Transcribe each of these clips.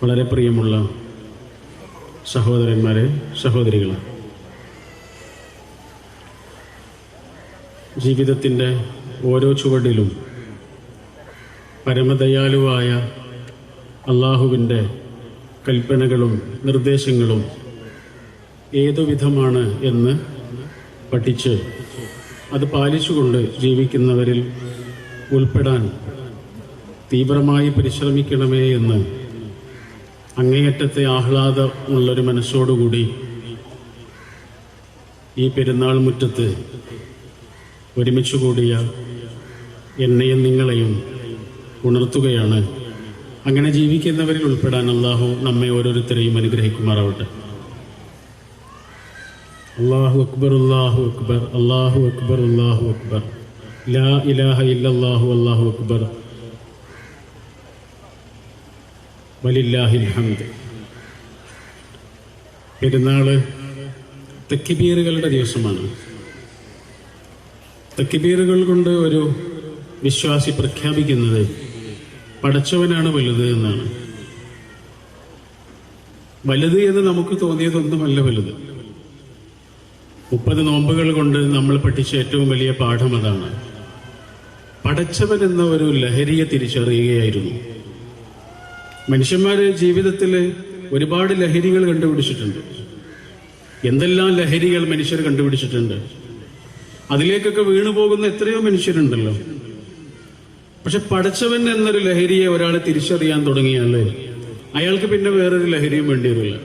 വളരെ പ്രിയമുള്ള സഹോദരന്മാരെ, സഹോദരികളെ, ജീവിതത്തിൻ്റെ ഓരോ ചുവടിലും പരമദയാലുവായ അള്ളാഹുവിൻ്റെ കൽപ്പനകളും നിർദ്ദേശങ്ങളും ഏതുവിധമാണ് എന്ന് പഠിച്ച് അത് പാലിച്ചുകൊണ്ട് ജീവിക്കുന്നവരിൽ ഉൾപ്പെടാൻ തീവ്രമായി പരിശ്രമിക്കണമേ എന്ന് അങ്ങേയറ്റത്തെ ആഹ്ലാദമുള്ളൊരു മനസ്സോടുകൂടി ഈ പെരുന്നാൾ മുറ്റത്ത് ഒരുമിച്ച് കൂടിയ എന്നെയും നിങ്ങളെയും ഉണർത്തുകയാണ്. അങ്ങനെ ജീവിക്കുന്നവരിൽ ഉൾപ്പെടാൻ അള്ളാഹു നമ്മെ ഓരോരുത്തരെയും അനുഗ്രഹിക്കുമാറാവട്ടെ. അല്ലാഹു അക്ബർ, അല്ലാഹു അക്ബർ, അല്ലാഹു അക്ബർ, അല്ലാഹു അക്ബർ, ലാ ഇലാഹ ഇല്ലല്ലാഹു അല്ലാഹു അക്ബർ, വലില്ലാഹിൽ ഹംദ്. പെരുന്നാള് തക്ബീറുകളുടെ ദിവസമാണ്. തക്ബീറുകൾ കൊണ്ട് ഒരു വിശ്വാസി പ്രഖ്യാപിക്കുന്നത് പടച്ചവനാണ് വലുത് എന്നാണ്. വലുത് എന്ന് നമുക്ക് തോന്നിയതൊന്നുമല്ല വലുത്. 30 നോമ്പുകൾ കൊണ്ട് നമ്മൾ പഠിച്ച ഏറ്റവും വലിയ പാഠം അതാണ്. പടച്ചവൻ എന്ന ഒരു ലഹരിയെ തിരിച്ചറിയുകയായിരുന്നു. മനുഷ്യന്മാര് ജീവിതത്തിൽ ഒരുപാട് ലഹരികൾ കണ്ടുപിടിച്ചിട്ടുണ്ട്. എന്തെല്ലാം ലഹരികൾ മനുഷ്യർ കണ്ടുപിടിച്ചിട്ടുണ്ട്. അതിലേക്കൊക്കെ വീണുപോകുന്ന എത്രയോ മനുഷ്യരുണ്ടല്ലോ. പക്ഷെ പടച്ചവൻ എന്നൊരു ലഹരിയെ ഒരാൾ തിരിച്ചറിയാൻ തുടങ്ങിയാലേ അയാൾക്ക് പിന്നെ വേറൊരു ലഹരിയും വേണ്ടി വരില്ല.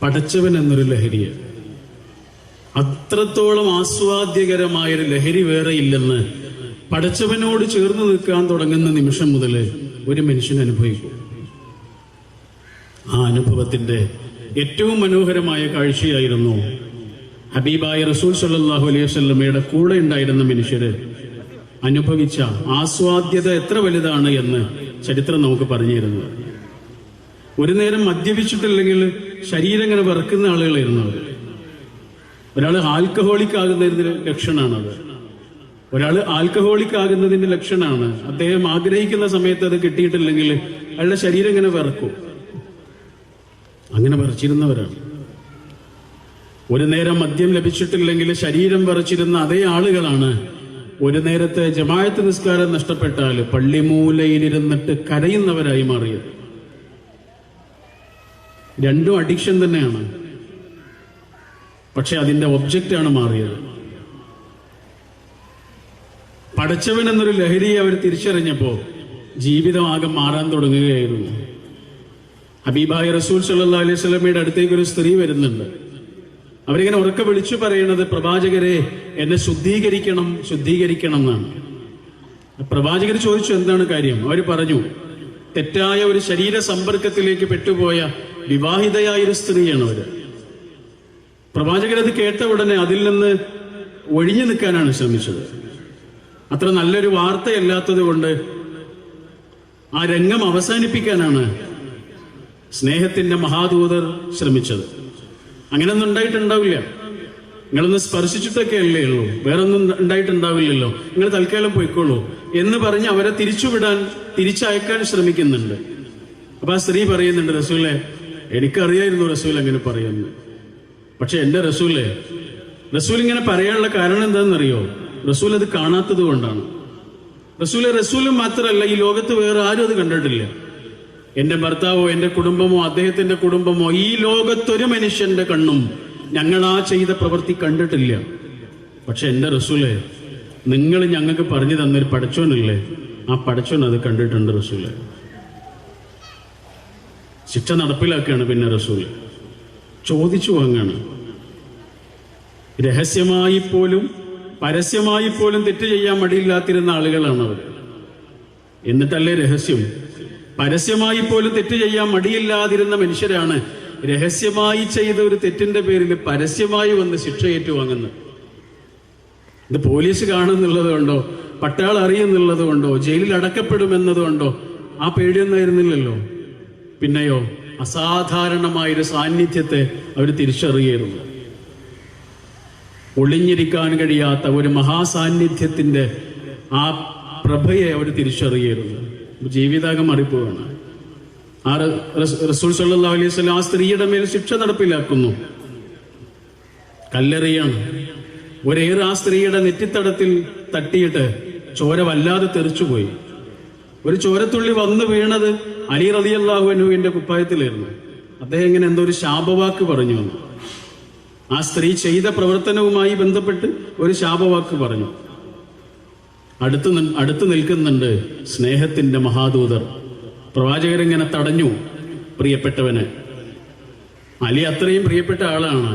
പടച്ചവൻ എന്നൊരു ലഹരിയെ, അത്രത്തോളം ആസ്വാദ്യകരമായൊരു ലഹരി വേറെ ഇല്ലെന്ന് പടച്ചവനോട് ചേർന്ന് നിൽക്കാൻ തുടങ്ങുന്ന നിമിഷം മുതൽ ഒരു മനുഷ്യൻ അനുഭവിക്കും. ആ അനുഭവത്തിന്റെ ഏറ്റവും മനോഹരമായ കാഴ്ചയായിരുന്നു ഹബീബായ റസൂൽ സല്ലല്ലാഹു അലൈഹി വസല്ലമയുടെ കൂടെ ഉണ്ടായിരുന്ന മനുഷ്യര് അനുഭവിച്ച ആസ്വാദ്യത എത്ര വലുതാണ് എന്ന് ചരിത്രം നമുക്ക് പറഞ്ഞു തരുന്നത്. ഒരു നേരം മദ്യപിച്ചിട്ടില്ലെങ്കിൽ ശരീരം ഇങ്ങനെ വിറക്കുന്ന ആളുകളായിരുന്നു അവർ. ഒരാൾ ആൽക്കഹോളിക് ആകുന്നതിന്റെ ലക്ഷണമാണത്. ഒരാൾ ആൽക്കഹോളിക് ആകുന്നതിന്റെ ലക്ഷണമാണ് അദ്ദേഹം ആഗ്രഹിക്കുന്ന സമയത്ത് അത് കിട്ടിയിട്ടില്ലെങ്കിൽ അയാളുടെ ശരീരം ഇങ്ങനെ വിറക്കും. അങ്ങനെ വിറച്ചിരുന്നവരാണ്. ഒരു നേരം മദ്യം ലഭിച്ചിട്ടില്ലെങ്കിൽ ശരീരം വിറച്ചിരുന്ന അതേ ആളുകളാണ് ഒരു നേരത്തെ ജമാഅത്ത് നിസ്കാരം നഷ്ടപ്പെട്ടാൽ പള്ളിമൂലയിലിരുന്നിട്ട് കരയുന്നവരായി മാറിയത്. രണ്ടും അഡിക്ഷൻ തന്നെയാണ്, പക്ഷെ അതിന്റെ ഒബ്ജക്റ്റാണ് മാറിയത്. പടച്ചവൻ എന്നൊരു ലഹരിയെ അവർ തിരിച്ചറിഞ്ഞപ്പോ ജീവിതം ആകെ മാറാൻ തുടങ്ങുകയായിരുന്നു. ഹബീബായ റസൂൽ സല്ലല്ലാഹു അലൈഹി വസല്ലമയുടെ അടുത്തേക്ക് ഒരു സ്ത്രീ വരുന്നുണ്ട്. അവരിങ്ങനെ ഉറക്കെ വിളിച്ചു പറയണത്, പ്രവാചകരെ എന്നെ ശുദ്ധീകരിക്കണം, ശുദ്ധീകരിക്കണം എന്നാണ്. പ്രവാചകർ ചോദിച്ചു എന്താണ് കാര്യം. അവർ പറഞ്ഞു, തെറ്റായ ഒരു ശരീര സമ്പർക്കത്തിലേക്ക് പെട്ടുപോയ വിവാഹിതയായൊരു സ്ത്രീയാണ് അവര്. പ്രവാചകരത് കേട്ട ഉടനെ അതിൽ നിന്ന് ഒഴിഞ്ഞു നിൽക്കാനാണ് ശ്രമിച്ചത്. അത്ര നല്ലൊരു വാർത്തയല്ലാത്തത് കൊണ്ട് ആ രംഗം അവസാനിപ്പിക്കാനാണ് സ്നേഹത്തിന്റെ മഹാദൂതർ ശ്രമിച്ചത്. അങ്ങനെയൊന്നും ഉണ്ടായിട്ടുണ്ടാവില്ല. നിങ്ങളൊന്ന് സ്പർശിച്ചിട്ടൊക്കെ അല്ലേ ഉള്ളൂ, വേറൊന്നും ഉണ്ടായിട്ടുണ്ടാവില്ലല്ലോ, നിങ്ങൾ തൽക്കാലം പോയിക്കോളൂ എന്ന് പറഞ്ഞ് അവരെ തിരിച്ചുവിടാൻ, തിരിച്ചയക്കാൻ ശ്രമിക്കുന്നുണ്ട്. അപ്പൊ ആ സ്ത്രീ പറയുന്നുണ്ട്, റസൂലെ എനിക്കറിയായിരുന്നു റസൂൽ അങ്ങനെ പറയുന്നു. പക്ഷെ എന്റെ റസൂൽ ഇങ്ങനെ പറയാനുള്ള കാരണം എന്താണെന്നറിയോ? റസൂൽ അത് കാണാത്തത് കൊണ്ടാണ്. റസൂല് മാത്രമല്ല, ഈ ലോകത്ത് വേറെ ആരും അത് കണ്ടിട്ടില്ല. എന്റെ ഭർത്താവോ എന്റെ കുടുംബമോ അദ്ദേഹത്തിന്റെ കുടുംബമോ ഈ ലോകത്തൊരു മനുഷ്യന്റെ കണ്ണും ഞങ്ങൾ ആ ചെയ്ത പ്രവൃത്തി കണ്ടിട്ടില്ല. പക്ഷെ എന്റെ റസൂലെ, നിങ്ങൾ ഞങ്ങൾക്ക് പറഞ്ഞു തന്നൊരു പടച്ചോനില്ലേ, ആ പടച്ചോൻ അത് കണ്ടിട്ടുണ്ട് റസൂലെ. ശിക്ഷ നടപ്പിലാക്കുകയാണ് പിന്നെ റസൂല്. ചോദിച്ചു വാങ്ങാണ്. രഹസ്യമായി പോലും പരസ്യമായി പോലും തെറ്റ് ചെയ്യാൻ മടിയില്ലാത്തിരുന്ന ആളുകളാണ് അവർ. എന്നിട്ടല്ലേ രഹസ്യം. പരസ്യമായി പോലും തെറ്റ് ചെയ്യാൻ മടിയില്ലാതിരുന്ന മനുഷ്യരാണ് രഹസ്യമായി ചെയ്ത ഒരു തെറ്റിന്റെ പേരിൽ പരസ്യമായി വന്ന് ശിക്ഷ ഏറ്റുവാങ്ങുന്നത്. ഇത് പോലീസ് കാണുന്നുള്ളത് കൊണ്ടോ, പട്ടാളം അറിയുന്നുള്ളത് കൊണ്ടോ, ജയിലിൽ അടക്കപ്പെടുമെന്നത് കൊണ്ടോ ആ പേടിയൊന്നായിരുന്നില്ലല്ലോ. പിന്നെയോ അസാധാരണമായൊരു സാന്നിധ്യത്തെ അവർ തിരിച്ചറിയായിരുന്നു. ഒളിഞ്ഞിരിക്കാൻ കഴിയാത്ത ഒരു മഹാസാന്നിധ്യത്തിന്റെ ആ പ്രഭയെ അവർ തിരിച്ചറിയായിരുന്നു. ജീവിതാകം മാറിപ്പോവാണ്. റസൂൽ സല്ലല്ലാഹു അലൈഹി വസല്ലം ആ സ്ത്രീയുടെ മേൽ ശിക്ഷ നടപ്പിലാക്കുന്നു, കല്ലെറിയാണ്. ഒരേറെ ആ സ്ത്രീയുടെ നെറ്റിത്തടത്തിൽ തട്ടിയിട്ട് ചോര വല്ലാതെ തെറിച്ചുപോയി. ഒരു ചോരത്തുള്ളി വന്നു വീണത് അലി റളിയല്ലാഹു അൻഹുവിന്റെ കുപ്പായത്തിലായിരുന്നു. അദ്ദേഹം ഇങ്ങനെ എന്തോ ഒരു ശാപവാക്ക് പറഞ്ഞു വന്നു. ആ സ്ത്രീ ചെയ്ത പ്രവർത്തനവുമായി ബന്ധപ്പെട്ട് ഒരു ശാപവാക്ക് പറഞ്ഞു. അടുത്ത് നിൽക്കുന്നുണ്ട് സ്നേഹത്തിന്റെ മഹാദൂതർ. പ്രവാചകരിങ്ങനെ തടഞ്ഞു പ്രിയപ്പെട്ടവന്. അലി അത്രയും പ്രിയപ്പെട്ട ആളാണ്.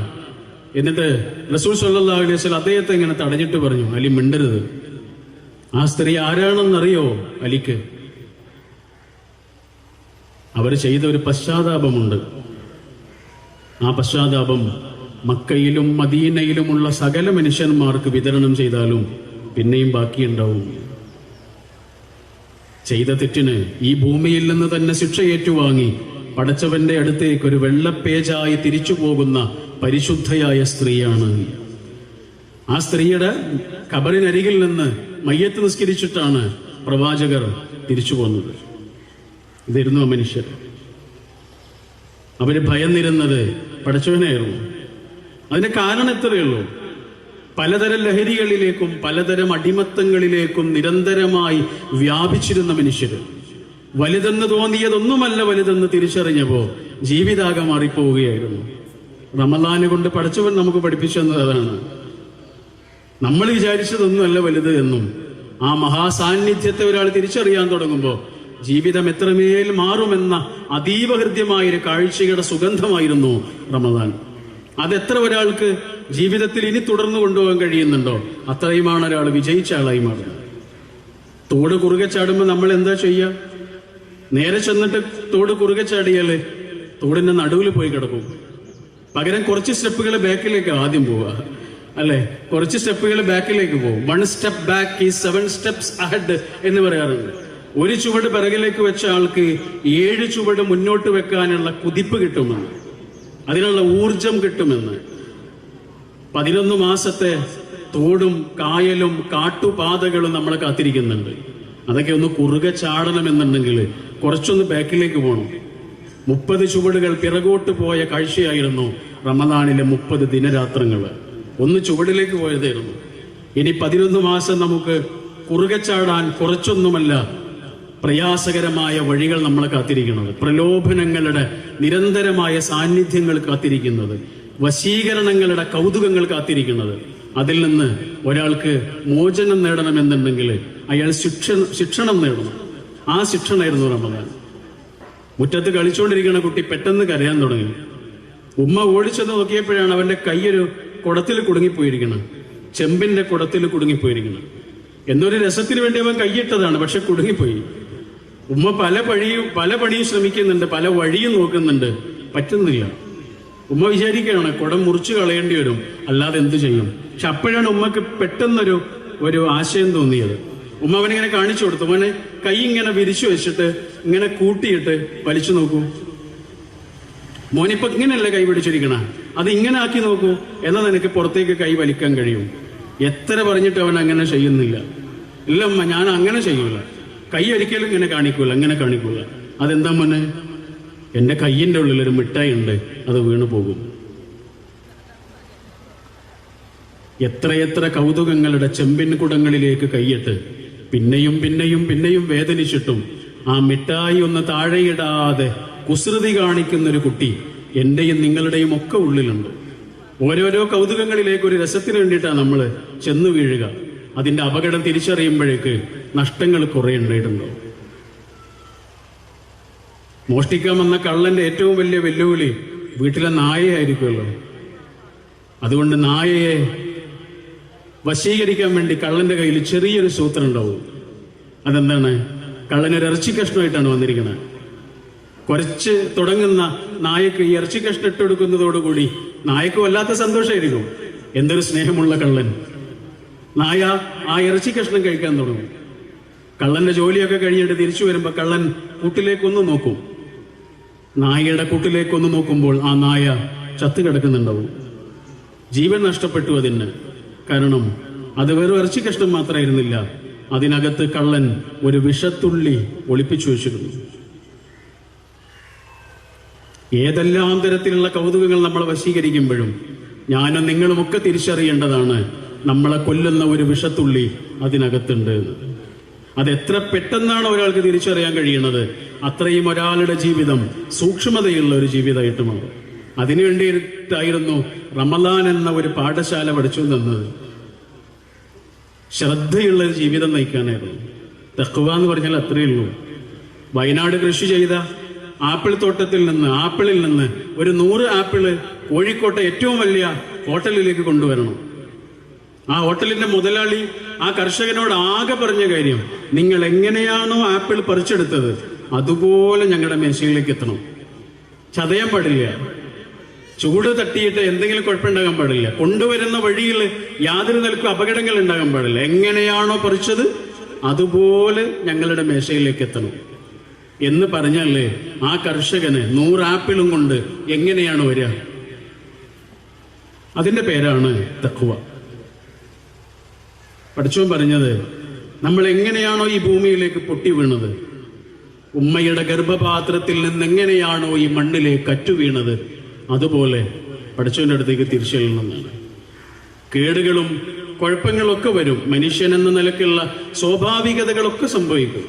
എന്നിട്ട് റസൂൽ സല്ലല്ലാഹു അലൈഹി വസല്ലം അദ്ദേഹത്തെ ഇങ്ങനെ തടഞ്ഞിട്ട് പറഞ്ഞു, അലി മിണ്ടരുത്. ആ സ്ത്രീ ആരാണെന്നറിയോ അലിക്ക്? അവർ ചെയ്ത ഒരു പശ്ചാത്താപമുണ്ട്. ആ പശ്ചാത്താപം മക്കയിലും മദീനയിലുമുള്ള സകല മനുഷ്യന്മാർക്ക് വിതരണം ചെയ്താലും പിന്നെയും ബാക്കിയുണ്ടാവും. ചെയ്ത തെറ്റിന് ഈ ഭൂമിയിൽ നിന്ന് തന്നെ ശിക്ഷ ഏറ്റുവാങ്ങി പടച്ചവന്റെ അടുത്തേക്ക് ഒരു വെള്ളപ്പേജായി തിരിച്ചു പോകുന്ന പരിശുദ്ധയായ സ്ത്രീയാണ്. ആ സ്ത്രീയുടെ ഖബറിനരികിൽ നിന്ന് മയ്യത്ത് നിസ്കരിച്ചിട്ടാണ് പ്രവാചകർ തിരിച്ചു പോകുന്നത്. ഇതായിരുന്നു ആ മനുഷ്യർ. അവര് ഭയന്നിരുന്നത് പടച്ചവനായിരുന്നു. അതിന് കാരണം എത്രയേ ഉള്ളൂ? പലതരം ലഹരികളിലേക്കും പലതരം അടിമത്തങ്ങളിലേക്കും നിരന്തരമായി വ്യാപിച്ചിരുന്ന മനുഷ്യര്. വലുതെന്ന് തോന്നിയതൊന്നുമല്ല വലുതെന്ന് തിരിച്ചറിഞ്ഞപ്പോ ജീവിതാകെ മാറിപ്പോവുകയായിരുന്നു. റമദാന് കൊണ്ട് പടച്ചവൻ നമുക്ക് പഠിപ്പിച്ചു തന്നത് അതാണ്. നമ്മൾ വിചാരിച്ചതൊന്നുമല്ല വലുത് എന്നും ആ മഹാസാന്നിധ്യത്തെ ഒരാൾ തിരിച്ചറിയാൻ തുടങ്ങുമ്പോൾ ജീവിതം എത്രമേൽ മാറുമെന്ന അതീവ ഹൃദ്യമായൊരു കാഴ്ചയുടെ സുഗന്ധമായിരുന്നു റമദാൻ. അതെത്ര ഒരാൾക്ക് ജീവിതത്തിൽ ഇനി തുടർന്നു കൊണ്ടുപോകാൻ കഴിയുന്നുണ്ടോ അത്രയുമാണ് ഒരാൾ വിജയിച്ച ആളായി മാറുന്നത്. തോട് കുറുകെ ചാടുമ്പോൾ നമ്മൾ എന്താ ചെയ്യുക? നേരെ ചെന്നിട്ട് തോട് കുറുകെ ചാടിയാൽ തോടിന്റെ നടുവിൽ പോയി കിടക്കും. പകരം കുറച്ച് സ്റ്റെപ്പുകൾ ബാക്കിലേക്ക് ആദ്യം പോവുക, അല്ലെ? കുറച്ച് സ്റ്റെപ്പുകൾ ബാക്കിലേക്ക് പോകും. 1 step back is 7 steps ahead എന്ന് പറയാറുണ്ട്. ഒരു ചുവട് പിറകിലേക്ക് വെച്ച ആൾക്ക് 7 ചുവട് മുന്നോട്ട് വെക്കാനുള്ള കുതിപ്പ് കിട്ടുമെന്ന്, അതിനുള്ള ഊർജം കിട്ടുമെന്ന്. 11 മാസത്തെ തോടും കായലും കാട്ടുപാതകളും നമ്മളെ കാത്തിരിക്കുന്നുണ്ട്. അതൊക്കെ ഒന്ന് കുറുകെ ചാടണമെന്നുണ്ടെങ്കിൽ കുറച്ചൊന്ന് ബാക്കിലേക്ക് പോകണം. 30 ചുവടുകൾ പിറകോട്ട് പോയ കാഴ്ചയായിരുന്നു റമദാനിലെ 30 ദിനരാത്രങ്ങൾ. ഒന്ന് ചുവടിലേക്ക് പോയതായിരുന്നു. ഇനി 11 മാസം നമുക്ക് കുറുകെ ചാടാൻ കുറച്ചൊന്നുമല്ല പ്രയാസകരമായ വഴികൾ നമ്മളെ കാത്തിരിക്കുന്നത്, പ്രലോഭനങ്ങളുടെ നിരന്തരമായ സാന്നിധ്യങ്ങൾ കാത്തിരിക്കുന്നത്, വശീകരണങ്ങളുടെ കൗതുകങ്ങൾ കാത്തിരിക്കുന്നത്. അതിൽ നിന്ന് ഒരാൾക്ക് മോചനം നേടണമെന്നുണ്ടെങ്കിൽ അയാൾ ശിക്ഷണം നേടണം. ആ ശിക്ഷണമായിരുന്നു റമദാൻ. മുറ്റത്ത് കളിച്ചുകൊണ്ടിരിക്കുന്ന കുട്ടി പെട്ടെന്ന് കരയാൻ തുടങ്ങി. ഉമ്മ ഓടിച്ചെന്ന് നോക്കിയപ്പോഴാണ് അവന്റെ കൈയൊരു കുടത്തിൽ കുടുങ്ങിപ്പോയിരിക്കണം, ചെമ്പിന്റെ കുടത്തിൽ കുടുങ്ങിപ്പോയിരിക്കണം. എന്തൊരു രസത്തിന് വേണ്ടി അവൻ കൈയിട്ടതാണ്, പക്ഷെ കുടുങ്ങിപ്പോയി. ഉമ്മ പല പണിയും ശ്രമിക്കുന്നുണ്ട്, പല വഴിയും നോക്കുന്നുണ്ട്, പറ്റുന്നില്ല. ഉമ്മ വിചാരിക്കുകയാണ് കുടം മുറിച്ചു കളയേണ്ടി വരും, അല്ലാതെ എന്ത് ചെയ്യും? പക്ഷെ അപ്പോഴാണ് ഉമ്മക്ക് പെട്ടെന്നൊരു ആശയം തോന്നിയത്. ഉമ്മ അവനിങ്ങനെ കാണിച്ചു കൊടുത്തു, മോനെ കൈ ഇങ്ങനെ വിരിച്ചു വെച്ചിട്ട് ഇങ്ങനെ കൂട്ടിയിട്ട് വലിച്ചു നോക്കൂ. മോനിപ്പോ ഇങ്ങനെയല്ല കൈ പിടിച്ചിരിക്കണ, അത് ഇങ്ങനെ ആക്കി നോക്കൂ, എന്നാൽ നിനക്ക് പുറത്തേക്ക് കൈ വലിക്കാൻ കഴിയും. എത്ര പറഞ്ഞിട്ട് അവൻ അങ്ങനെ ചെയ്യുന്നില്ല. ഇല്ല അമ്മ, ഞാൻ അങ്ങനെ ചെയ്യൂല, കൈ ഒരിക്കലും ഇങ്ങനെ കാണിക്കൂല, അങ്ങനെ കാണിക്കൂല. അതെന്താ മോനെ? എന്റെ കയ്യിന്റെ ഉള്ളിലൊരു മിഠായി ഉണ്ട്, അത് വീണു പോകും. എത്രയെത്ര കൗതുകങ്ങളുടെ ചെമ്പിൻ കുടങ്ങളിലേക്ക് കൈയിട്ട് പിന്നെയും പിന്നെയും പിന്നെയും വേദനിച്ചിട്ടും ആ മിഠായി ഒന്ന് താഴെയിടാതെ കുസൃതി കാണിക്കുന്നൊരു കുട്ടി എന്റെയും നിങ്ങളുടെയും ഒക്കെ ഉള്ളിലുണ്ട്. ഓരോരോ കൗതുകങ്ങളിലേക്ക് ഒരു രസത്തിന് വേണ്ടിയിട്ടാണ് നമ്മൾ ചെന്നു വീഴുക. അതിന്റെ അപകടം തിരിച്ചറിയുമ്പോഴേക്ക് നഷ്ടങ്ങൾ കുറെ ഉണ്ടായിട്ടുണ്ടോ? മോഷ്ടിക്കാൻ വന്ന കള്ളന്റെ ഏറ്റവും വലിയ വെല്ലുവിളി വീട്ടിലെ നായയായിരിക്കുമല്ലോ. അതുകൊണ്ട് നായയെ വശീകരിക്കാൻ വേണ്ടി കള്ളന്റെ കയ്യിൽ ചെറിയൊരു സൂത്രം ഉണ്ടാവും. അതെന്താണ്? കള്ളനൊരു ഇറച്ചി കഷ്ണമായിട്ടാണ് വന്നിരിക്കുന്നത്. കുറച്ച് തുടങ്ങുന്ന നായക്ക് ഈ ഇറച്ചി കഷ്ണം ഇട്ടെടുക്കുന്നതോടുകൂടി നായക്ക് വല്ലാത്ത സന്തോഷമായിരിക്കും. എന്തൊരു സ്നേഹമുള്ള കള്ളൻ! നായ ആ ഇറച്ചി കഷ്ണം കഴിക്കാൻ തുടങ്ങും. കള്ളന്റെ ജോലിയൊക്കെ കഴിഞ്ഞിട്ട് തിരിച്ചു വരുമ്പോൾ കള്ളൻ കൂട്ടിലേക്കൊന്ന് നോക്കും. നായയുടെ കൂട്ടിലേക്കൊന്ന് നോക്കുമ്പോൾ ആ നായ ചത്തു കിടക്കുന്നുണ്ടാവും. ജീവൻ നഷ്ടപ്പെട്ടു അതിന്. കാരണം അത് വെറും ഇറച്ചി കഷ്ണം മാത്രമായിരുന്നില്ല, അതിനകത്ത് കള്ളൻ ഒരു വിഷത്തുള്ളി ഒളിപ്പിച്ചു വെച്ചിരുന്നു. ഏതെല്ലാം തരത്തിലുള്ള കൗതുകങ്ങൾ നമ്മളെ വശീകരിക്കുമ്പോഴും ഞാനും നിങ്ങളുമൊക്കെ തിരിച്ചറിയേണ്ടതാണ് നമ്മളെ കൊല്ലുന്ന ഒരു വിഷത്തുള്ളി അതിനകത്തുണ്ട്. അതെത്ര പെട്ടെന്നാണ് ഒരാൾക്ക് തിരിച്ചറിയാൻ കഴിയുന്നത്, അത്രയും ഒരാളുടെ ജീവിതം സൂക്ഷ്മതയുള്ള ഒരു ജീവിതമായിട്ട് മാറും. അതിനുവേണ്ടിയിട്ടായിരുന്നു റമദാൻ എന്ന ഒരു പാഠശാല പഠിച്ചു തന്നത്. ശ്രദ്ധയുള്ള ഒരു ജീവിതം നയിക്കാനായിരുന്നു. തഖ്വ എന്ന് പറഞ്ഞാൽ അത്രയേ ഉള്ളൂ. വയനാട് കൃഷി ചെയ്ത ആപ്പിളിൽ നിന്ന് ഒരു 100 ആപ്പിള് കോഴിക്കോട്ടെ ഏറ്റവും വലിയ ഹോട്ടലിലേക്ക് കൊണ്ടുവരണം. ആ ഹോട്ടലിന്റെ മുതലാളി ആ കർഷകനോട് ആകെ പറഞ്ഞ കാര്യം, നിങ്ങൾ എങ്ങനെയാണോ ആപ്പിൾ പറിച്ചെടുത്തത് അതുപോലെ ഞങ്ങളുടെ മേശയിലേക്ക് എത്തണം. ചതയാൻ പാടില്ല, ചൂട് തട്ടിയിട്ട് എന്തെങ്കിലും കുഴപ്പമുണ്ടാകാൻ പാടില്ല, കൊണ്ടുവരുന്ന വഴിയിൽ യാതൊരു നിലക്കും അപകടങ്ങൾ ഉണ്ടാകാൻ പാടില്ല. എങ്ങനെയാണോ പറിച്ചത് അതുപോലെ ഞങ്ങളുടെ മേശയിലേക്ക് എത്തണം എന്ന് പറഞ്ഞാലേ ആ കർഷകന് 100 ആപ്പിളും കൊണ്ട് എങ്ങനെയാണ് വരിക? അതിന്റെ പേരാണ് തഖ്വ. പഠിച്ചോൻ പറഞ്ഞത്, നമ്മൾ എങ്ങനെയാണോ ഈ ഭൂമിയിലേക്ക് പൊട്ടി വീണത്, ഉമ്മയുടെ ഗർഭപാത്രത്തിൽ നിന്ന് എങ്ങനെയാണോ ഈ മണ്ണിലേക്ക് അറ്റു വീണത്, അതുപോലെ പഠിച്ചവന്റെ അടുത്തേക്ക് തിരിച്ചു ചെല്ലണമെന്നാണ്. കേടുകളും കുഴപ്പങ്ങളൊക്കെ വരും, മനുഷ്യൻ എന്ന നിലയ്ക്കുള്ള സ്വാഭാവികതകളൊക്കെ സംഭവിക്കും.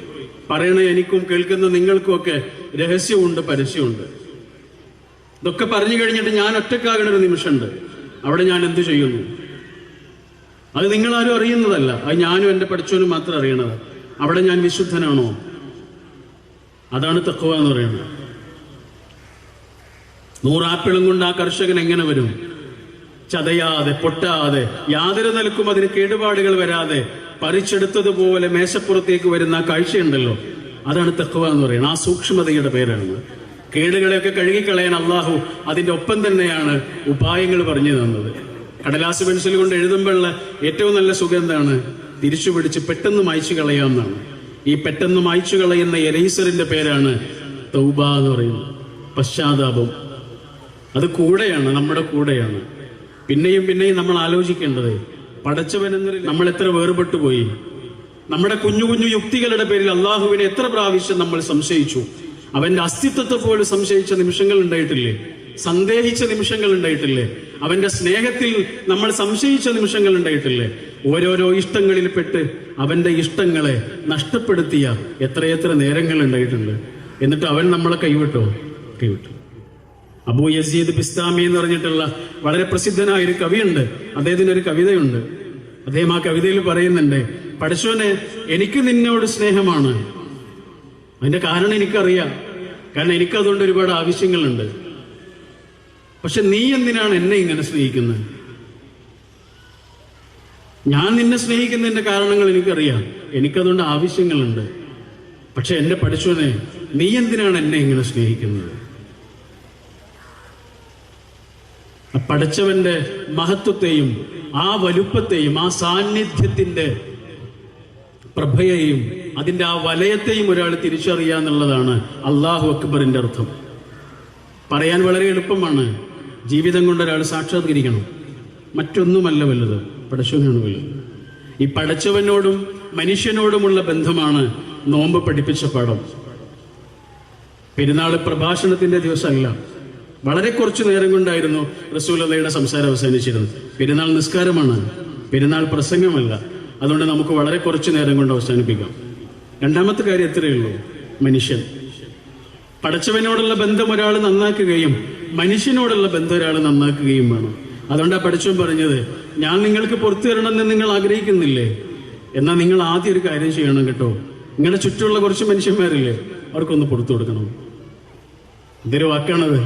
പറയണ എനിക്കും കേൾക്കുന്ന നിങ്ങൾക്കും ഒക്കെ രഹസ്യമുണ്ട്, പരസ്യമുണ്ട്. ഇതൊക്കെ പറഞ്ഞു കഴിഞ്ഞിട്ട് ഞാൻ ഒറ്റക്കാകുന്ന ഒരു നിമിഷമുണ്ട്. അവിടെ ഞാൻ എന്തു ചെയ്യുന്നു? അത് നിങ്ങളാരും അറിയുന്നതല്ല, അത് ഞാനും എൻ്റെ പഠിച്ചവനും മാത്രം അറിയണത്. അവിടെ ഞാൻ വിശുദ്ധനാണോ? അതാണ് തഖ്വ എന്ന് പറയുന്നത്. 100 ആപ്പിളും കൊണ്ട് ആ കർഷകൻ എങ്ങനെ വരും? ചതയാതെ, പൊട്ടാതെ, യാതൊരു നിലക്കും അതിന് കേടുപാടുകൾ വരാതെ പറിച്ചെടുത്തതുപോലെ മേശപ്പുറത്തേക്ക് വരുന്ന ആ കാഴ്ചയുണ്ടല്ലോ, അതാണ് തഖ്വ എന്ന് പറയുന്നത്. ആ സൂക്ഷ്മതയുടെ പേരാണ്. കേടുകളെയൊക്കെ കഴുകിക്കളയാൻ അള്ളാഹു അതിന്റെ ഒപ്പം തന്നെയാണ് ഉപായങ്ങൾ പറഞ്ഞു തന്നത്. കടലാസ് പെൻസിൽ കൊണ്ട് എഴുതുമ്പോഴുള്ള ഏറ്റവും നല്ല സുഖം എന്താണ്? തിരിച്ചു പിടിച്ച് പെട്ടെന്ന് മായ്ച്ചു കളയാമെന്നാണ്. ഈ പെട്ടെന്ന് മായ്ച്ചു കളയുന്ന എറേസറിന്റെ പേരാണ് തൗബ എന്ന് പറയുന്നത്, പശ്ചാത്താപം. അത് കൂടെയാണ്, നമ്മുടെ കൂടെയാണ്. പിന്നെയും പിന്നെയും നമ്മൾ ആലോചിക്കേണ്ടത്, പടച്ചവനെന്നൊരു നമ്മൾ എത്ര വേർപെട്ടു പോയി. നമ്മുടെ കുഞ്ഞു കുഞ്ഞു യുക്തികളുടെ പേരിൽ അള്ളാഹുവിനെ എത്ര പ്രാവശ്യം നമ്മൾ സംശയിച്ചു. അവന്റെ അസ്തിത്വത്തെ പോലും സംശയിച്ച നിമിഷങ്ങൾ ഉണ്ടായിട്ടില്ലേ? സന്ദേഹിച്ച നിമിഷങ്ങൾ ഉണ്ടായിട്ടില്ലേ? അവന്റെ സ്നേഹത്തിൽ നമ്മൾ സംശയിച്ച നിമിഷങ്ങൾ ഉണ്ടായിട്ടില്ലേ? ഓരോരോ ഇഷ്ടങ്ങളിൽ പെട്ട് അവന്റെ ഇഷ്ടങ്ങളെ നഷ്ടപ്പെടുത്തിയ എത്രയെത്ര നേരങ്ങൾ ഉണ്ടായിട്ടുണ്ട്. എന്നിട്ട് അവൻ നമ്മളെ കൈവിട്ടോ? കൈവിട്ടു. അബൂ യസീദ് ബിസ്താമി എന്ന് പറഞ്ഞിട്ടുള്ള വളരെ പ്രസിദ്ധനായ ഒരു കവിയുണ്ട്. അദ്ദേഹത്തിന് ഒരു കവിതയുണ്ട്. അദ്ദേഹം ആ കവിതയിൽ പറയുന്നുണ്ട്, പടച്ചോനെ, എനിക്ക് നിന്നോട് സ്നേഹമാണ്. അതിന്റെ കാരണം എനിക്കറിയാം, കാരണം എനിക്കതുകൊണ്ട് ഒരുപാട് ആവശ്യങ്ങളുണ്ട്. പക്ഷെ നീ എന്തിനാണ് എന്നെ ഇങ്ങനെ സ്നേഹിക്കുന്നത്? ഞാൻ നിന്നെ സ്നേഹിക്കുന്നതിന്റെ കാരണങ്ങൾ എനിക്കറിയാം, എനിക്കതുകൊണ്ട് ആവശ്യങ്ങളുണ്ട്. പക്ഷെ എന്റെ പടച്ചോനെ, നീ എന്തിനാണ് എന്നെ ഇങ്ങനെ സ്നേഹിക്കുന്നത്? പടച്ചവന്റെ മഹത്വത്തെയും ആ വലുപ്പത്തെയും ആ സാന്നിധ്യത്തിന്റെ പ്രഭയെയും അതിന്റെ ആ വലയത്തെയും ഒരാൾ തിരിച്ചറിയാന്നുള്ളതാണ് അല്ലാഹു അക്ബറിന്റെ അർത്ഥം. പറയാൻ വളരെ എളുപ്പമാണ്, ജീവിതം കൊണ്ട് ഒരാൾ സാക്ഷാത്കരിക്കണം. മറ്റൊന്നുമല്ല വലുത്, പടച്ചവനാണ് വലുത്. ഈ പടച്ചവനോടും മനുഷ്യനോടുമുള്ള ബന്ധമാണ് നോമ്പ് പഠിപ്പിച്ച പാഠം. പെരുന്നാൾ പ്രഭാഷണത്തിന്റെ ദിവസമല്ല, വളരെ കുറച്ചു നേരം കൊണ്ടായിരുന്നു റസൂലുള്ളാഹിയുടെ സംസാരം അവസാനിച്ചിരുന്നത്. പെരുന്നാൾ നിസ്കാരമാണ്, പെരുന്നാൾ പ്രസംഗമല്ല. അതുകൊണ്ട് നമുക്ക് വളരെ കുറച്ചു നേരം കൊണ്ട് അവസാനിപ്പിക്കാം. രണ്ടാമത്തെ കാര്യം എത്രയേ ഉള്ളൂ, മനുഷ്യൻ. പടച്ചവനോടുള്ള ബന്ധം ഒരാൾ നന്നാക്കുകയും മനുഷ്യനോടുള്ള ബന്ധം ഒരാൾ നന്നാക്കുകയും വേണം. അതുകൊണ്ടാണ് പടച്ചവൻ പറഞ്ഞത്, ഞാൻ നിങ്ങൾക്ക് പുറത്തു തരണമെന്ന് നിങ്ങൾ ആഗ്രഹിക്കുന്നില്ലേ? എന്നാൽ നിങ്ങൾ ആദ്യം ഒരു കാര്യം ചെയ്യണം കേട്ടോ, നിങ്ങളുടെ ചുറ്റുമുള്ള കുറച്ച് മനുഷ്യന്മാരില്ലേ, അവർക്കൊന്ന് പുറത്തു കൊടുക്കണം. ഇതൊരു വാക്കാണത്.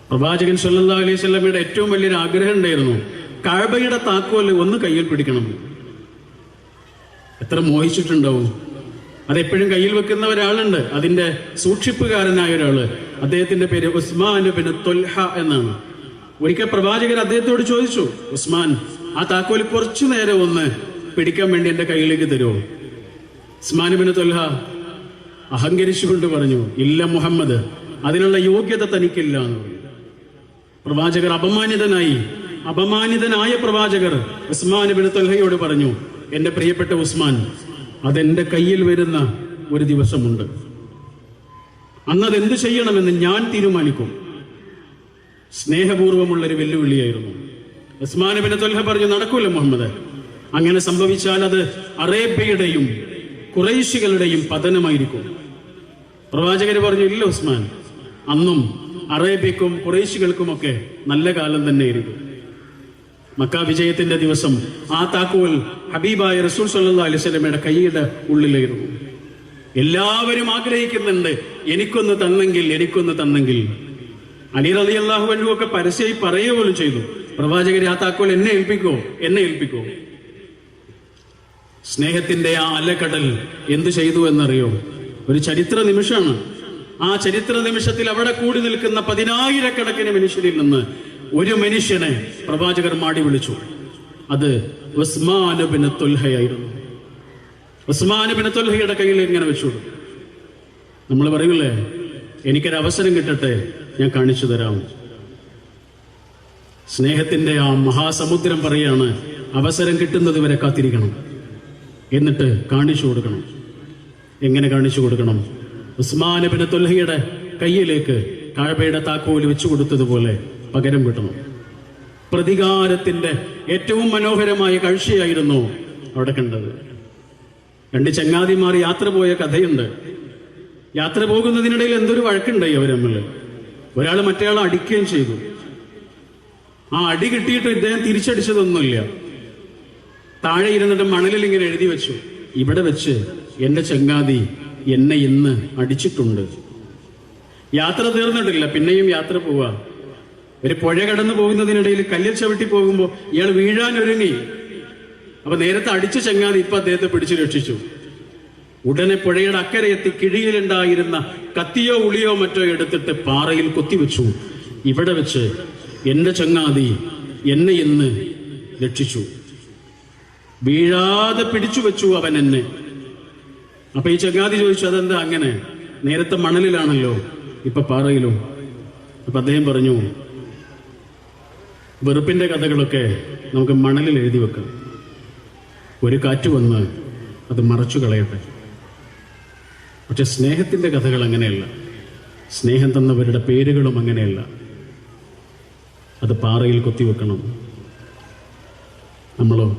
പ്രവാചകൻ സല്ലല്ലാഹു അലൈഹി വസല്ലമയുടെ ഏറ്റവും വലിയൊരു ആഗ്രഹം ഉണ്ടായിരുന്നു, കഅബയുടെ താക്കോല് ഒന്ന് കയ്യിൽ പിടിക്കണം. എത്ര മോഹിച്ചിട്ടുണ്ടാവും. അതെപ്പോഴും കയ്യിൽ വെക്കുന്ന ഒരാളുണ്ട്, അതിന്റെ സൂക്ഷിപ്പുകാരനായ ഒരാള്. അദ്ദേഹത്തിന്റെ പേര് ഉസ്മാൻ ബിൻ ത്വൽഹ എന്നാണ്. ഒരിക്കൽ പ്രവാചകൻ അദ്ദേഹത്തോട് ചോദിച്ചു, ഉസ്മാൻ, ആ താക്കോല് കുറച്ചു നേരം ഒന്ന് പിടിക്കാൻ വേണ്ടി എന്റെ കയ്യിലേക്ക് തരുമോ? ഉസ്മാൻ ബിൻ ത്വൽഹ അഹങ്കരിച്ചുകൊണ്ട് പറഞ്ഞു, ഇല്ല മുഹമ്മദ്, അതിനുള്ള യോഗ്യത തനിക്കില്ല എന്ന് പറഞ്ഞു. പ്രവാചകർ അപമാനിതനായ പ്രവാചകർ ഉസ്മാൻ ബിൻ ത്വൽഹയോട് പറഞ്ഞു, എന്റെ പ്രിയപ്പെട്ട ഉസ്മാൻ, അതെന്റെ കയ്യിൽ വരുന്ന ഒരു ദിവസമുണ്ട്. അന്നത് എന്ത് ചെയ്യണമെന്ന് ഞാൻ തീരുമാനിക്കും. സ്നേഹപൂർവ്വമുള്ളൊരു വെല്ലുവിളിയായിരുന്നു. ഉസ്മാൻ ഇബ്നു ത്വൽഹ പറഞ്ഞു, നടക്കൂല മുഹമ്മദ്, അങ്ങനെ സംഭവിച്ചാൽ അത് അറേബ്യയുടെയും ഖുറൈശികളുടെയും പതനമായിരിക്കും. പ്രവാചകര് പറഞ്ഞു, ഇല്ല ഉസ്മാൻ, അന്നും അറേബ്യക്കും ഖുറൈശികൾക്കുമൊക്കെ നല്ല കാലം തന്നെയായിരിക്കും. മക്ക വിജയത്തിന്റെ ദിവസം ആ താക്കോൽ ഹബീബായ റസൂൽ സല്ലല്ലാഹു അലൈഹി വസല്ലമയുടെ കൈയുടെ ഉള്ളിലായിരുന്നു. എല്ലാവരും ആഗ്രഹിക്കുന്നുണ്ട്, എനിക്കൊന്ന് തന്നെങ്കിൽ. അലി റളിയല്ലാഹു അൻഹു ഒക്കെ പരസ്യമായി പറയുക പോലും ചെയ്തു, പ്രവാചകരെ ആ താക്കോൽ എന്നെ ഏൽപ്പിക്കോ. സ്നേഹത്തിന്റെ ആ അലക്കടൽ എന്തു ചെയ്തു എന്നറിയോ? ഒരു ചരിത്ര നിമിഷമാണ്. ആ ചരിത്ര നിമിഷത്തിൽ അവിടെ കൂടി നിൽക്കുന്ന 10,000-കണക്കിന് മനുഷ്യരിൽ നിന്ന് ഒരു മനുഷ്യനെ പ്രവാചകർ മാടി വിളിച്ചു. അത് ഉസ്മാൻ ഇബ്നു ത്വൽഹയായിരുന്നു. ഉസ്മാൻ ഇബ്നു ത്വൽഹയുടെ കയ്യിൽ ഇങ്ങനെ വെച്ചു. നമ്മൾ പറയൂലേ, എനിക്കൊരു അവസരം കിട്ടട്ടെ, ഞാൻ കാണിച്ചു തരാം. സ്നേഹത്തിന്റെ ആ മഹാസമുദ്രം പറയാണ്, അവസരം കിട്ടുന്നത് വരെ കാത്തിരിക്കണം, എന്നിട്ട് കാണിച്ചു കൊടുക്കണം. എങ്ങനെ കാണിച്ചു കൊടുക്കണം? ഉസ്മാൻ ഇബ്നു ത്വൽഹയുടെ കയ്യിലേക്ക് കഅബയുടെ താക്കോൽ വെച്ചു കൊടുത്തതുപോലെ പകരം കിട്ടണം. പ്രതികാരത്തിന്റെ ഏറ്റവും മനോഹരമായ കാഴ്ചയായിരുന്നു അവിടെ കണ്ടത്. 2 ചങ്ങാതിമാർ യാത്ര പോയ കഥയുണ്ട്. യാത്ര പോകുന്നതിനിടയിൽ എന്തൊരു വഴക്കുണ്ടായി അവർ തമ്മിൽ. ഒരാൾ മറ്റേയാളെ അടിക്കുകയും ചെയ്തു. ആ അടി കിട്ടിയിട്ട് ഇദ്ദേഹം തിരിച്ചടിച്ചതൊന്നുമില്ല. താഴെ ഇരുന്നിട്ട് മണലിൽ ഇങ്ങനെ എഴുതി വെച്ചു, ഇവിടെ വെച്ച് എന്റെ ചങ്ങാതി എന്നെ ഇന്ന് അടിച്ചിട്ടുണ്ട്. യാത്ര തീർന്നിട്ടില്ല, പിന്നെയും യാത്ര പോവാ. ഒരു പുഴ കടന്നു പോകുന്നതിനിടയിൽ കല്ലിൽ ചവിട്ടി പോകുമ്പോൾ ഇയാൾ വീഴാനൊരുങ്ങി. അപ്പൊ നേരത്തെ അടിച്ച ചങ്ങാതി ഇപ്പൊ അദ്ദേഹത്തെ പിടിച്ചു രക്ഷിച്ചു. ഉടനെ പുഴയുടെ അക്കരെ എത്തി കിഴിയിലുണ്ടായിരുന്ന കത്തിയോ ഉളിയോ മറ്റോ എടുത്തിട്ട് പാറയിൽ കൊത്തിവെച്ചു. ഇവിടെ വെച്ച് എന്റെ ചങ്ങാതി എന്നെ ഇന്ന് രക്ഷിച്ചു, വീഴാതെ പിടിച്ചു വെച്ചു അവൻ എന്നെ. അപ്പൊ ഈ ചങ്ങാതി ചോദിച്ചു, അതെന്താ അങ്ങനെ? നേരത്തെ മണലിലാണല്ലോ, ഇപ്പൊ പാറയിലും. അപ്പൊ അദ്ദേഹം പറഞ്ഞു, വെറുപ്പിന്റെ കഥകളൊക്കെ നമുക്ക് മണലിൽ എഴുതി വെക്കാം, ഒരു കാറ്റ് വന്ന് അത് മറച്ചു കളയട്ടെ. പക്ഷെ സ്നേഹത്തിന്റെ കഥകൾ അങ്ങനെയല്ല, സ്നേഹം തന്നവരുടെ പേരുകളും അങ്ങനെയല്ല, അത് പാറയിൽ കൊത്തിവെക്കണം. നമ്മളോ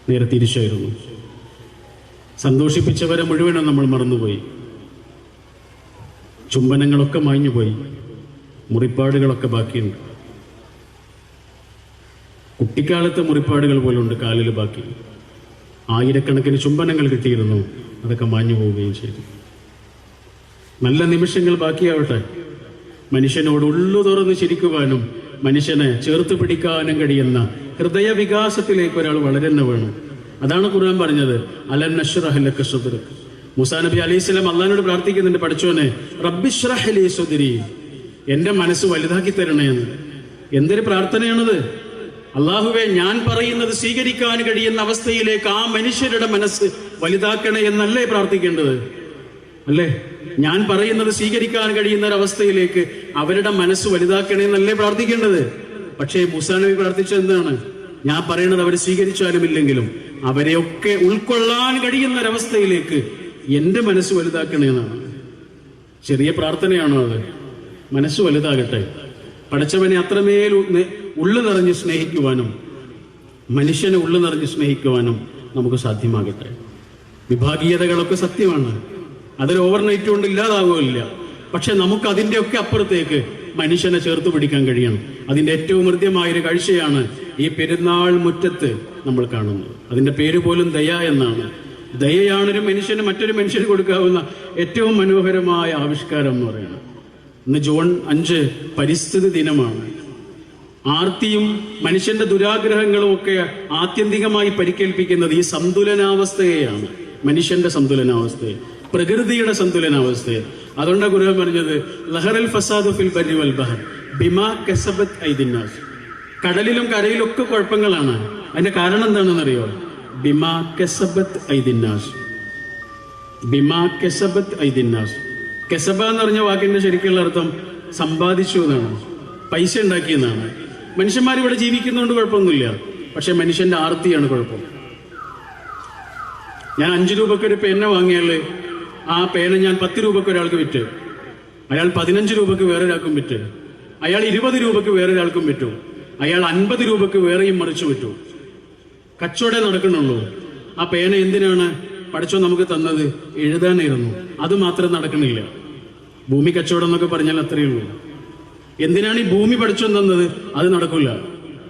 നേരെ തിരിച്ചായിരുന്നു. സന്തോഷിപ്പിച്ചവരെ മുഴുവനും നമ്മൾ മറന്നുപോയി. ചുംബനങ്ങളൊക്കെ മാഞ്ഞുപോയി, മുറിപ്പാടുകളൊക്കെ ബാക്കിയുണ്ട്. കുട്ടിക്കാലത്തെ മുറിപ്പാടുകൾ പോലുണ്ട് കാലിൽ ബാക്കി. 1000-കണക്കിന് ചുംബനങ്ങൾ കിട്ടിയിരുന്നു, അതൊക്കെ മാഞ്ഞു പോവുകയും ചെയ്തു. നല്ല നിമിഷങ്ങൾ ബാക്കിയാവട്ടെ. മനുഷ്യനോട് ഉള്ളു തുറന്ന് ചിരിക്കുവാനും മനുഷ്യനെ ചേർത്ത് പിടിക്കാനും കഴിയുന്ന ഹൃദയവികാസത്തിലേക്ക് ഒരാൾ വളരുന്ന വേണം. അതാണ് ഖുർആൻ പറഞ്ഞത്, അലം നശ്റഹ് ലക സദ്റക. മൂസാ നബി അലൈഹിസ്സലാം അള്ളാഹിനോട് പ്രാർത്ഥിക്കുന്നുണ്ട്, പഠിച്ചോനെ റബ്ബിശ്റഹ് ലി സദ്രി, എന്റെ മനസ്സ് വലുതാക്കി തരണേ എന്ന്. എന്തൊരു പ്രാർത്ഥനയാണത്! അള്ളാഹുവേ, ഞാൻ പറയുന്നത് സ്വീകരിക്കാൻ കഴിയുന്ന അവസ്ഥയിലേക്ക് ആ മനുഷ്യരുടെ മനസ്സ് വലുതാക്കണേ എന്നല്ലേ പ്രാർത്ഥിക്കേണ്ടത്? അല്ലേ? ഞാൻ പറയുന്നത് സ്വീകരിക്കാൻ കഴിയുന്ന ഒരവസ്ഥയിലേക്ക് അവരുടെ മനസ്സ് വലുതാക്കണേ എന്നല്ലേ പ്രാർത്ഥിക്കേണ്ടത്? പക്ഷേ മൂസാ നബി പ്രാർത്ഥിച്ചത് എന്താണ്? ഞാൻ പറയുന്നത് അവർ സ്വീകരിച്ചാലും ഇല്ലെങ്കിലും അവരെയൊക്കെ ഉൾക്കൊള്ളാൻ കഴിയുന്ന ഒരവസ്ഥയിലേക്ക് എന്റെ മനസ്സ് വലുതാക്കണേ എന്നാണ്. ചെറിയ പ്രാർത്ഥനയാണോ അത്? മനസ്സ് വലുതാകട്ടെ. പടച്ചവനെ അത്രമേൽ ഉള്ളു നിറഞ്ഞ് സ്നേഹിക്കുവാനും മനുഷ്യനെ ഉള്ളു നിറഞ്ഞ് സ്നേഹിക്കുവാനും നമുക്ക് സാധ്യമാകട്ടെ. വിഭാഗീയതകളൊക്കെ സത്യമാണ്, അതൊരു ഓവർനൈറ്റ് കൊണ്ട് ഇല്ലാതാവുകയില്ല. പക്ഷെ നമുക്ക് അതിൻ്റെയൊക്കെ അപ്പുറത്തേക്ക് മനുഷ്യനെ ചേർത്ത് പിടിക്കാൻ കഴിയണം. അതിൻ്റെ ഏറ്റവും ഹൃദ്യമായൊരു കാഴ്ചയാണ് ഈ പെരുന്നാൾ മുറ്റത്ത് നമ്മൾ കാണുന്നത്. അതിൻ്റെ പേര് പോലും ദയ എന്നാണ്. ദയയാണ് ഒരു മനുഷ്യന് മറ്റൊരു മനുഷ്യന് കൊടുക്കാവുന്ന ഏറ്റവും മനോഹരമായ ആവിഷ്കാരം എന്ന് പറയുന്നത്. ഇന്ന് ജൂൺ 5 പരിസ്ഥിതി ദിനമാണ്. ആർത്തിയും മനുഷ്യന്റെ ദുരാഗ്രഹങ്ങളും ഒക്കെ ആത്യന്തികമായി പരിക്കേൽപ്പിക്കുന്നത് ഈ സന്തുലനാവസ്ഥയെയാണ്, മനുഷ്യന്റെ സന്തുലനാവസ്ഥയെ, പ്രകൃതിയുടെ സന്തുലനാവസ്ഥയെ. അതുകൊണ്ടാണ് ഖുർആൻ പറഞ്ഞത്, ലഹറൽ ഫസാദു ഫിൽ ബർരി വൽ ബഹർ ബിമാ കസബത് ഐദിന്നാസ്. കടലിലും കരയിലും ഒക്കെ കുഴപ്പങ്ങളാണ്. അതിന്റെ കാരണം എന്താണെന്നറിയോ? ബിമാ കസബത് ഐദിന്നാസ്. ബിമാ കസബത് ഐദിന്നാസ്. കെസബ എന്ന് പറഞ്ഞ വാക്കിന്റെ ശരിക്കുള്ള അർത്ഥം സമ്പാദിച്ചു എന്നാണ്, പൈസ ഉണ്ടാക്കിയെന്നാണ്. മനുഷ്യന്മാരിവിടെ ജീവിക്കുന്നതുകൊണ്ട് കുഴപ്പമൊന്നുമില്ല, പക്ഷെ മനുഷ്യന്റെ ആർത്തിയാണ് കുഴപ്പം. ഞാൻ 5 രൂപയ്ക്ക് ഒരു പെന്ന വാങ്ങിയാൽ ആ പേന ഞാൻ 10 രൂപയ്ക്ക് ഒരാൾക്ക് വിറ്റ്, അയാൾ 15 രൂപയ്ക്ക് വേറൊരാൾക്കും വിറ്റ്, അയാൾ 20 രൂപയ്ക്ക് വേറൊരാൾക്കും വിറ്റു, അയാൾ 50 രൂപയ്ക്ക് വേറെയും മറിച്ചു വിറ്റു. കച്ചവടം നടക്കണുള്ളൂ. ആ പേന എന്തിനാണ് പഠിച്ചോ നമുക്ക് തന്നത്? എഴുതാനായിരുന്നു. അത് മാത്രം നടക്കണില്ല. ഭൂമി കച്ചവടം എന്നൊക്കെ പറഞ്ഞാൽ അത്രയേ ഉള്ളൂ. എന്തിനാണ് ഈ ഭൂമി പഠിച്ചോ തന്നത്? അത് നടക്കില്ല.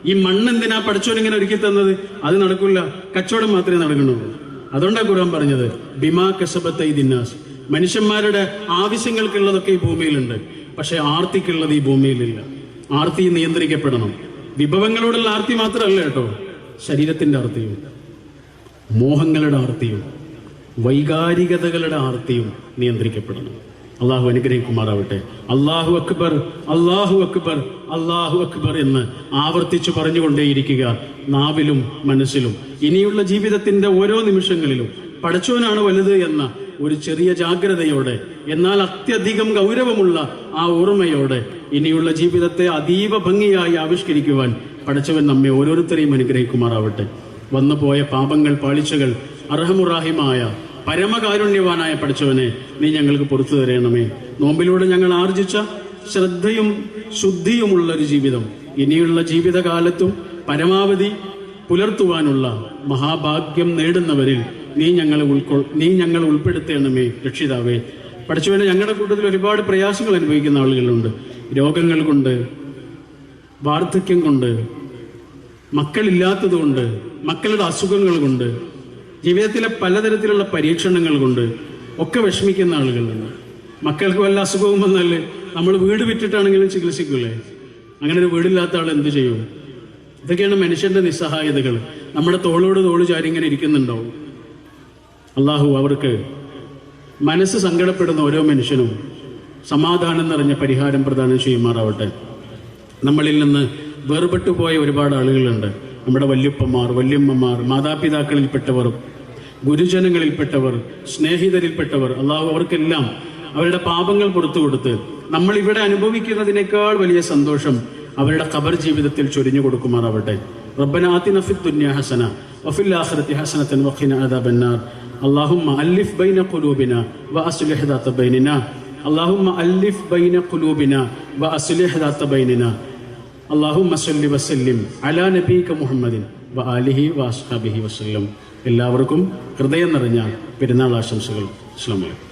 ഈ മണ്ണ് എന്തിനാ പഠിച്ചോനിങ്ങനെ ഒരുക്കി തന്നത്? അത് നടക്കില്ല. കച്ചവടം മാത്രമേ നടക്കണുള്ളൂ. അതുകൊണ്ടാണ് ഖുർആൻ പറഞ്ഞത് ബിമാ കസബത്ത് ദിന്നാസ്. മനുഷ്യന്മാരുടെ ആവശ്യങ്ങൾക്കുള്ളതൊക്കെ ഈ ഭൂമിയിലുണ്ട്, പക്ഷെ ആർത്തിക്കുള്ളത് ഈ ഭൂമിയിലില്ല. ആർത്തി നിയന്ത്രിക്കപ്പെടണം. വിഭവങ്ങളോടുള്ള ആർത്തി മാത്രമല്ല കേട്ടോ, ശരീരത്തിന്റെ ആർത്തിയും, മോഹങ്ങളുടെ ആർത്തിയും, വൈകാരികതകളുടെ ആർത്തിയും നിയന്ത്രിക്കപ്പെടണം. അള്ളാഹു അനുഗ്രഹിക്കുമാറാവട്ടെ. അല്ലാഹു അക്ബർ, അല്ലാഹു അക്ബർ, അല്ലാഹു അക്ബർ എന്ന് ആവർത്തിച്ചു പറഞ്ഞുകൊണ്ടേയിരിക്കുക, നാവിലും മനസ്സിലും. ഇനിയുള്ള ജീവിതത്തിന്റെ ഓരോ നിമിഷങ്ങളിലും പടച്ചോനാണ് വലുത് എന്ന ഒരു ചെറിയ ജാഗ്രതയോടെ, എന്നാൽ അത്യധികം ഗൗരവമുള്ള ആ ഓർമ്മയോടെ ഇനിയുള്ള ജീവിതത്തെ അതീവ ഭംഗിയായി ആവിഷ്കരിക്കുവാൻ പടച്ചവൻ നമ്മെ ഓരോരുത്തരെയും അനുഗ്രഹിക്കുമാറാവട്ടെ. വന്നുപോയ പാപങ്ങൾ, പാളിച്ചകൾ അർഹമുറാഹിമായ പരമകാരുണ്യവാനായ പടച്ചവനെ നീ ഞങ്ങൾക്ക് പുറത്തു തരണമേ. നോമ്പിലൂടെ ഞങ്ങൾ ആർജിച്ച ശ്രദ്ധയും ശുദ്ധിയുമുള്ള ഒരു ജീവിതം ഇനിയുള്ള ജീവിതകാലത്തും പരമാവധി പുലർത്തുവാനുള്ള മഹാഭാഗ്യം നേടുന്നവരിൽ നീ ഞങ്ങളെ ഉൾപ്പെടുത്തണമേ രക്ഷിതാവേ. പടച്ചവനെ, ഞങ്ങളുടെ കൂട്ടത്തിൽ ഒരുപാട് പ്രയാസങ്ങൾ അനുഭവിക്കുന്ന ആളുകളുണ്ട്. രോഗങ്ങൾ കൊണ്ട്, വാർദ്ധക്യം കൊണ്ട്, മക്കളില്ലാത്തതുകൊണ്ട്, മക്കളുടെ അസുഖങ്ങൾ കൊണ്ട്, ജീവിതത്തിലെ പലതരത്തിലുള്ള പരീക്ഷണങ്ങൾ കൊണ്ട് ഒക്കെ വിഷമിക്കുന്ന ആളുകളുണ്ട്. മക്കൾക്ക് വല്ല അസുഖവും വന്നാൽ നമ്മൾ വീട് വിറ്റിട്ടാണെങ്കിലും ചികിത്സിക്കൂലേ? അങ്ങനെ ഒരു വീടില്ലാത്ത ആൾ എന്ത് ചെയ്യും? ഇതൊക്കെയാണ് മനുഷ്യന്റെ നിസ്സഹായതകൾ. നമ്മുടെ തോളോട് തോള് ചാരി ഇങ്ങനെ ഇരിക്കുന്നുണ്ടാവും. അള്ളാഹു അവർക്ക് മനസ്സ് സങ്കടപ്പെടുന്ന ഓരോ മനുഷ്യനും സമാധാനം നിറഞ്ഞ പരിഹാരം പ്രദാനം ചെയ്യുമാറാവട്ടെ. നമ്മളിൽ നിന്ന് വേർപെട്ടു പോയ ഒരുപാട് ആളുകളുണ്ട്. നമ്മുടെ വല്യുപ്പമാർ, വല്യമ്മമാർ, മാതാപിതാക്കളിൽപ്പെട്ടവർ, ഗുരുജനങ്ങളിൽപ്പെട്ടവർ, സ്നേഹിതരിൽപ്പെട്ടവർ. അള്ളാഹു അവർക്കെല്ലാം അവരുടെ പാപങ്ങൾ പുറത്തു കൊടുത്ത് നമ്മൾ ഇവിടെ അനുഭവിക്കുന്നതിനേക്കാൾ വലിയ സന്തോഷം അവരുടെ ഖബർ ജീവിതത്തിൽ ചൊരിഞ്ഞു കൊടുക്കുമാറാവട്ടെ. റബ്ബനാ ആതിനാ ഫിദ്ദുനിയാ ഹസന വഫിൽ ആഖിറതി ഹസനതൻ വഖിനാ അദാബന്നാർ. അല്ലാഹുമ്മ അല്ലിഫ് ബൈന ഖുലൂബിനാ വഅസ്ലിഹ് ദാത ബൈനിനാ. അല്ലാഹുമ്മ അല്ലിഫ് ബൈന ഖുലൂബിനാ വഅസ്ലിഹ് ദാത ബൈനിനാ. അല്ലാഹുമ്മ സല്ലി വസല്ലിം അലാ നബീക മുഹമ്മദിൻ വആലിഹി വഅസ്ഹാബിഹി വസല്ലം. എല്ലാവർക്കും ഹൃദയം നിറഞ്ഞ പെരുന്നാൾ ആശംസകൾ. അസ്സലാമു അലൈക്കും.